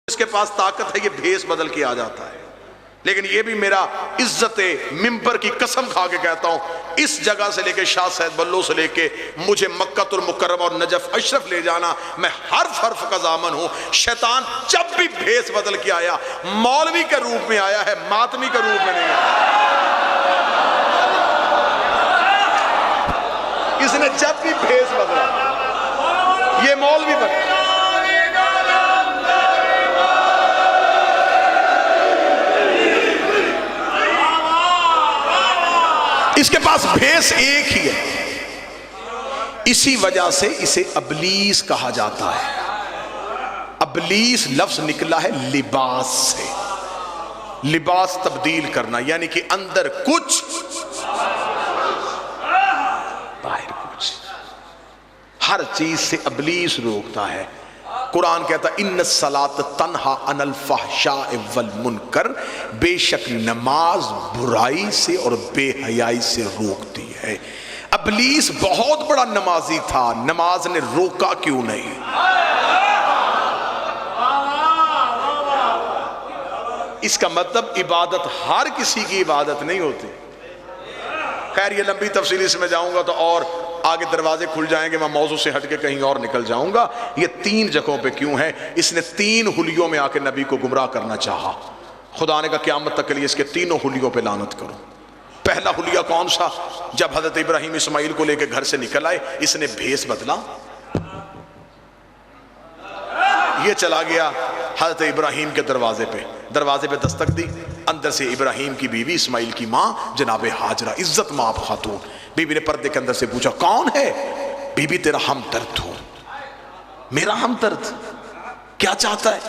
اس کے پاس طاقت ہے یہ بھیس بدل کے آ جاتا ہے، لیکن یہ بھی میرا عزت منبر کی قسم کھا کے کہتا ہوں، اس جگہ سے لے کے شاہ سید بلو سے لے کے مجھے مکہ المکرمہ اور نجف اشرف لے جانا، میں حرف حرف کا ضامن ہوں۔ شیطان جب بھی بھیس بدل کے آیا مولوی کے روپ میں آیا ہے، ماتمی کے روپ میں نہیں آیا۔ اس نے جب بھی بھیس بدلا یہ مولوی بنا۔ اس کے پاس بھیس ایک ہی ہے، اسی وجہ سے اسے ابلیس کہا جاتا ہے۔ ابلیس لفظ نکلا ہے لباس سے، لباس تبدیل کرنا، یعنی کہ اندر کچھ باہر کچھ، ہر چیز سے ابلیس روکتا ہے۔ قرآن کہتا ہے ان الصلاۃ تنہا عن الفحشاء والمنکر، بے شک نماز برائی سے اور بے حیائی سے روکتی ہے۔ ابلیس بہت بڑا نمازی تھا، نماز نے روکا کیوں نہیں؟ اس کا مطلب عبادت ہر کسی کی عبادت نہیں ہوتی۔ خیر یہ لمبی تفصیل اس میں جاؤں گا تو اور آگے دروازے کھل جائیں گے، میں موضوع سے ہٹ کے کہیں اور نکل جاؤں گا۔ یہ تین جگہوں پہ کیوں ہے؟ اس نے تین حلیوں میں آ کے نبی کو گمراہ کرنا چاہا۔ خدا نے کہا قیامت تک کے لیے اس کے تینوں حلیوں پہ لعنت کرو۔ پہلا حلیہ کون سا؟ جب حضرت ابراہیم اسماعیل کو لے کے گھر سے نکل آئے، اس نے بھیس بدلا، یہ چلا گیا حضرت ابراہیم کے دروازے پہ دستک دی، اندر سے ابراہیم کی بیوی اسماعیل کی ماں جناب ہاجرہ، عزت مآب خاتون، بیوی نے پردے کے اندر سے پوچھا کون ہے؟ بیوی تیرا ہمدرد ہوں۔ میرا ہمدرد؟ کیا چاہتا ہے؟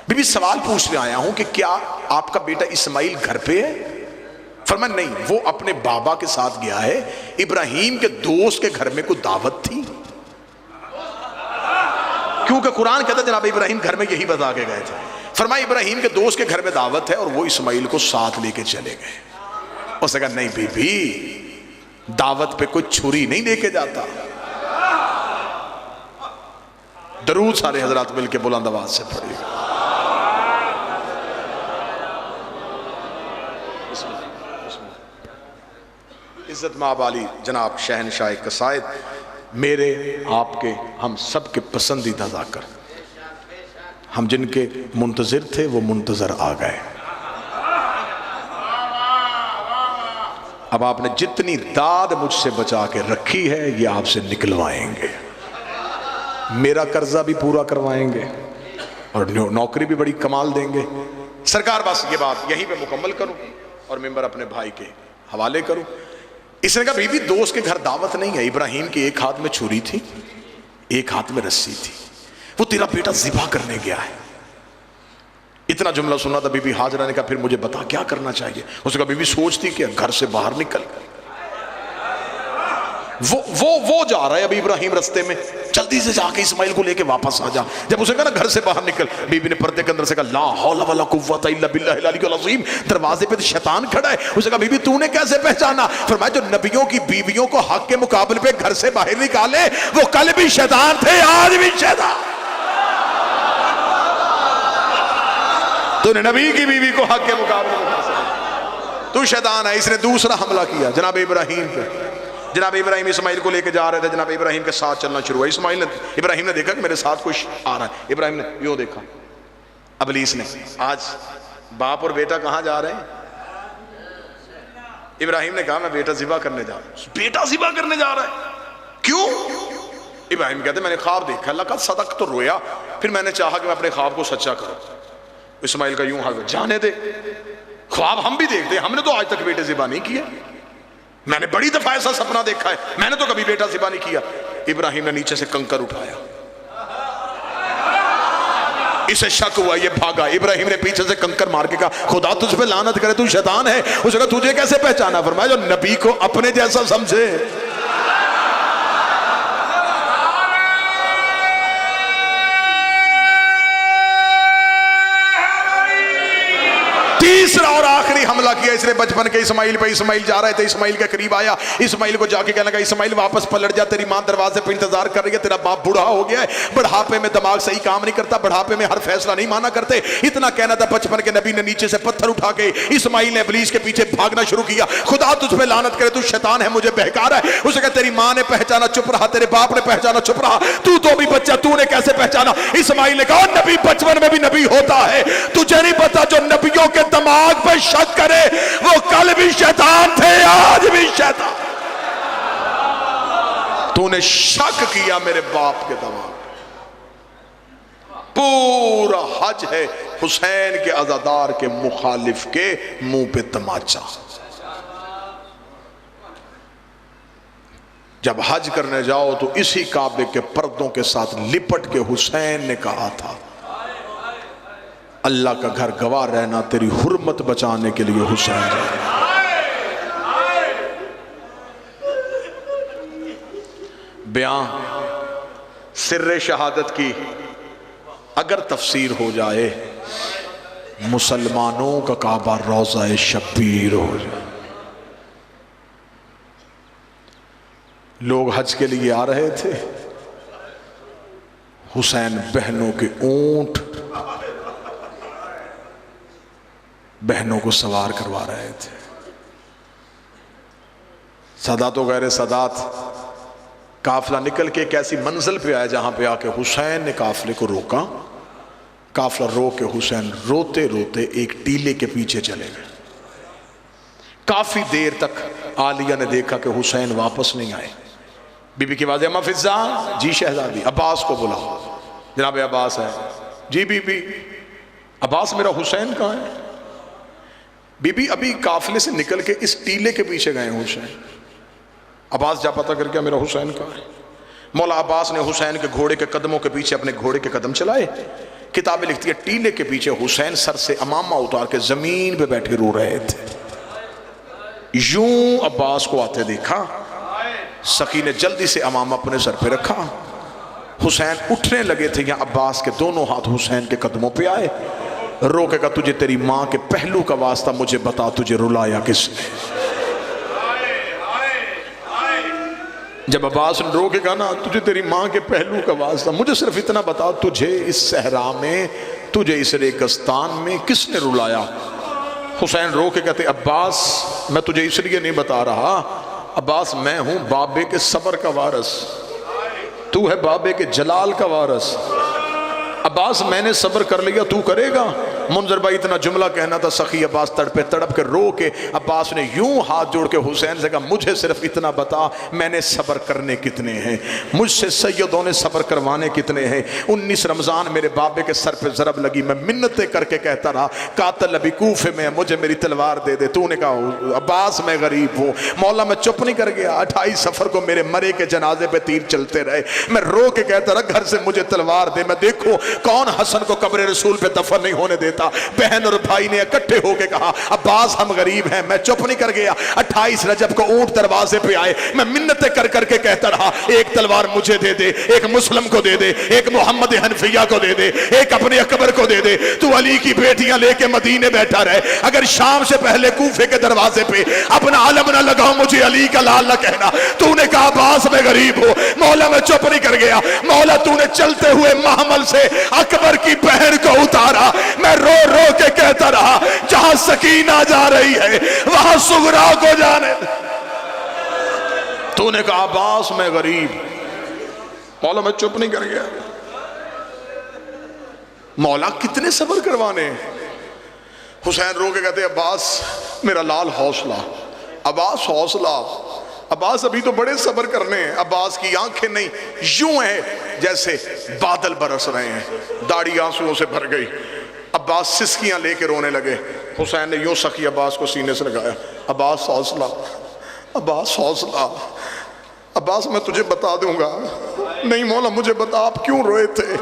بیوی سوال پوچھنے آیا ہوں کہ کیا آپ کا بیٹا اسماعیل گھر پہ ہے؟ فرمایا نہیں، وہ اپنے بابا کے ساتھ گیا ہے، ابراہیم کے دوست کے گھر میں کوئی دعوت تھی، کیونکہ قرآن کہتا ہے جناب ابراہیم گھر میں یہی بتا کے گئے تھے۔ فرمایا ابراہیم کے دوست کے گھر میں دعوت ہے اور وہ اسماعیل کو ساتھ لے کے چلے گئے۔ اس نے کہا نہیں بی بی، دعوت پہ کوئی چھری نہیں لے کے جاتا۔ درود سارے حضرات مل کے بلند آواز سے پڑھیے گا۔ عزت مآب علی جناب شہنشاہ قصائد، میرے آپ کے ہم سب کے پسندیدہ ذاکر، ہم جن کے منتظر تھے وہ منتظر آ گئے۔ اب آپ نے جتنی داد مجھ سے بچا کے رکھی ہے یہ آپ سے نکلوائیں گے، میرا قرضہ بھی پورا کروائیں گے اور نوکری بھی بڑی کمال دیں گے۔ سرکار بس یہ بات یہیں پہ مکمل کروں اور ممبر اپنے بھائی کے حوالے کروں۔ اس نے کہا بی بی دوست کے گھر دعوت نہیں ہے، ابراہیم کے ایک ہاتھ میں چھری تھی، ایک ہاتھ میں رسی تھی، وہ تیرا بیٹا ذبح کرنے گیا ہے۔ اتنا جملہ سنا تھا، بی بی ہاجرہ نے کہا پھر مجھے بتا کیا کرنا چاہیے؟ اس نے کہا بی بی سوچتی کہ گھر سے باہر نکل، وہ جا رہا ہے ابھی ابراہیم رستے میں، جلدی سے جا کے اسماعیل کو لے کے واپس آ جا۔ جب اسے کہا نا گھر سے باہر نکل، بی بی نے پردے کے اندر سے کہا لا حول ولا قوت الا باللہ العلی العظیم، دروازے پہ شیطان کھڑا ہے۔ اسے کہا بی بی تو نے کیسے پہچانا؟ فرمایا جو نبیوں کی بیویوں کو حق کے مقابلے پہ گھر سے باہر نکالے وہ کل بھی شیطان تھے، آج بھی شیطان۔ تو نے نبی کی بیوی کو حق کے مقابلے میں گھر سے، تو شیطان ہے۔ اس نے دوسرا حملہ کیا جناب ابراہیم پہ۔ جناب ابراہیم اسماعیل کو لے کے جا رہے تھے، جناب ابراہیم کے ساتھ چلنا شروع ہوا۔ ابراہیم نے دیکھا کہ میرے ساتھ کچھ آ رہا ہے، ابراہیم نے یوں دیکھا، ابلیس نے آج باپ اور بیٹا کہاں جا رہے ہیں؟ ابراہیم نے کہا میں بیٹا ذبح کرنے جا رہا ہوں۔ بیٹا ذبح کرنے جا رہا ہے؟ کیوں؟ ابراہیم کہتے میں نے خواب دیکھا، اللہ کا صدق تو رویا، پھر میں نے چاہا کہ میں اپنے خواب کو سچا کروں۔ اسماعیل کا یوں حال، جانے دے، خواب ہم بھی دیکھتے ہیں، ہم نے تو آج تک بیٹے ذبح نہیں کیا، میں نے بڑی دفعہ ایسا سپنا دیکھا ہے، میں نے تو کبھی بیٹا ذبح نہیں کیا۔ ابراہیم نے نیچے سے کنکر اٹھایا، اسے شک ہوا، یہ بھاگا۔ ابراہیم نے پیچھے سے کنکر مار کے کہا خدا تجھ پہ لعنت کرے، تو شیطان ہے۔ اسے کہا تجھے کیسے پہچانا؟ فرمایا جو نبی کو اپنے جیسا سمجھے۔ تیسرا اور آخری حملہ حملہ کیا اس نے بچپن کے اسماعیل پہ. اسماعیل جا رہے تھے, اسماعیل کے قریب آیا, اسماعیل کو جا کے کہنے لگا اسماعیل واپس پلٹ جا, تیری ماں دروازے پہ انتظار کر رہی ہے, تیرا باپ بوڑھا ہو گیا ہے, بڑھاپے میں دماغ صحیح کام نہیں کرتا, بڑھاپے میں ہر فیصلہ نہیں مانا کرتے. اتنا کہنا تھا, بچپن کے نبی نے نیچے سے پتھر اٹھا کے اسماعیل نے ابلیس کے پیچھے بھاگنا شروع کیا. خدا تجھ پہ لعنت کرے, تو شیطان ہے, مجھے بہکا رہا ہے. اسے کہا تیری ماں نے پہچانا چپ رہا, تیرے باپ نے پہچانا چپ رہا, تو بھی بچہ, تو نے کیسے پہچانا؟ اسماعیل نے کہا نبی بچپن میں بھی نبی ہوتا ہے, تجھے نہیں پتا جو نبیوں کے دماغ پہ شک کرے وہ کل بھی شیطان تھے, آج بھی شیطان. تو نے شک کیا میرے باپ کے دماغ. پورا حج ہے حسین کے عزادار کے مخالف کے منہ پہ تماچا. جب حج کرنے جاؤ تو اسی کعبے کے پردوں کے ساتھ لپٹ کے حسین نے کہا تھا اللہ کا گھر گواہ رہنا, تیری حرمت بچانے کے لیے حسین رہنا. بیان سر شہادت کی اگر تفسیر ہو جائے, مسلمانوں کا کعبہ روضہ شبیر ہو جائے. لوگ حج کے لیے آ رہے تھے, حسین بہنوں کے اونٹ بہنوں کو سوار کروا رہے تھے. سادات و غیر سادات قافلہ نکل کے ایک ایسی منزل پہ آیا جہاں پہ آ کے حسین نے قافلے کو روکا. قافلہ رو کے حسین روتے روتے ایک ٹیلے کے پیچھے چلے گئے. کافی دیر تک عالیہ نے دیکھا کہ حسین واپس نہیں آئے. بی بی کی آواز اما فضا, جی شہزادی. عباس کو بلا, جناب عباس ہے. G B be. عباس میرا حسین کہاں ہے؟ بی بی ابھی قافلے سے نکل کے اس ٹیلے کے پیچھے گئے حسین. عباس جا پتہ کر کے میرا حسین کہاں ہے؟ مولا عباس نے حسین کے گھوڑے کے قدموں کے پیچھے اپنے گھوڑے کے قدم چلائے. کتابیں لکھتی ہے ٹیلے کے پیچھے حسین سر سے امامہ اتار کے زمین پہ بیٹھے رو رہے تھے. یوں عباس کو آتے دیکھا, سخی نے جلدی سے امامہ اپنے سر پہ رکھا. حسین اٹھنے لگے تھے, یا عباس کے دونوں ہاتھ حسین کے قدموں پہ آئے. رو کے کہا تجھے تیری ماں کے پہلو کا واسطہ, مجھے بتا تجھے رلایا کس نے؟ جب عباس نے رو کے کہا نا تجھے تیری ماں کے پہلو کا واسطہ, مجھے صرف اتنا بتا تجھے اس صحرا میں, تجھے اس ریگستان میں کس نے رلایا؟ حسین رو کے کہتے عباس میں تجھے اس لیے نہیں بتا رہا, عباس میں ہوں بابے کے صبر کا وارث, تو ہے بابے کے جلال کا وارث. عباس میں نے صبر کر لیا, تو کرے گا؟ منظر بھائی اتنا جملہ کہنا تھا, سخی عباس تڑپے تڑپ کے رو کے عباس نے یوں ہاتھ جوڑ کے حسین سے کہا مجھے صرف اتنا بتا میں نے صبر کرنے کتنے ہیں, مجھ سے سیدوں نے صبر کروانے کتنے ہیں. 19 رمضان میرے بابے کے سر پہ ضرب لگی, میں منتیں کر کے کہتا رہا قاتل ابھی کوفے میں, مجھے میری تلوار دے دے. تو نے کہا عباس میں غریب ہوں. مولا میں چپ نہیں کر گیا, 28 سفر کو میرے مرے کے جنازے پہ تیر چلتے رہے, میں رو کے کہتا رہا گھر سے مجھے تلوار دے, میں دیکھو کون حسن کو قبر رسول پہ دفن نہیں ہونے دیتا. بہن اور بھائی نے اکٹھے ہو کے کہا عباس ہم غریب ہیں. میں چپ نہیں کر گیا. 28 رجب کو اونٹ دروازے پہ آئے, میں منتیں کر کر کے کہتا رہا ایک تلوار مجھے دے دے, ایک مسلم کو دے دے, ایک محمد حنفیہ کو دے دے, ایک اپنے اکبر کو دے دے. تو علی کی بیٹیاں لے کے مدینے بیٹھا رہے, اگر شام سے پہلے کوفے کے دروازے پہ اپنا علم نہ لگاؤ مجھے علی کا لال نہ کہنا. تو نے کہا عباس میں غریب ہوں. مولا میں چپ نہیں کر گیا, مولا تو نے چلتے ہوئے محمل سے اکبر کی بہن کو اتارا. میں رو رو کے کہتا رہا جہاں سکینہ جا رہی ہے وہاں سغرا کو جانے. تو نے کہا عباس میں غریب. مولا میں چپ نہیں کر گیا. مولا کتنے صبر کروانے. حسین رو کے کہتے عباس میرا لال حوصلہ, عباس حوصلہ. عباس ابھی تو بڑے صبر کرنے ہیں. عباس کی آنکھیں نہیں یوں ہیں جیسے بادل برس رہے ہیں, داڑھی آنسوؤں سے بھر گئی. عباس سسکیاں لے کے رونے لگے. حسین نے یوں سخی عباس کو سینے سے لگایا, عباس حوصلہ, عباس حوصلہ. عباس میں تجھے بتا دوں گا. نہیں مولا مجھے بتا آپ کیوں روئے تھے.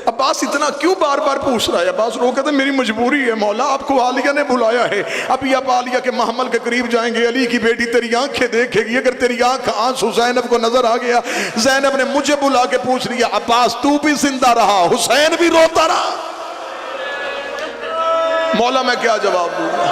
عباس اتنا کیوں بار بار پوچھ رہا ہے. عباس رو کہتے میری مجبوری ہے مولا, آپ کو عالیہ نے بلایا ہے. ابھی آپ عالیہ کے محمل کے قریب جائیں گے, علی کی بیٹی تیری آنکھیں دیکھے گی. اگر تیری آنکھ آنسو زینب کو نظر آ گیا, زینب نے مجھے بلا کے پوچھ لیا عباس تو بھی زندہ رہا, حسین بھی روتا رہا. مولا میں کیا جواب دوں گا.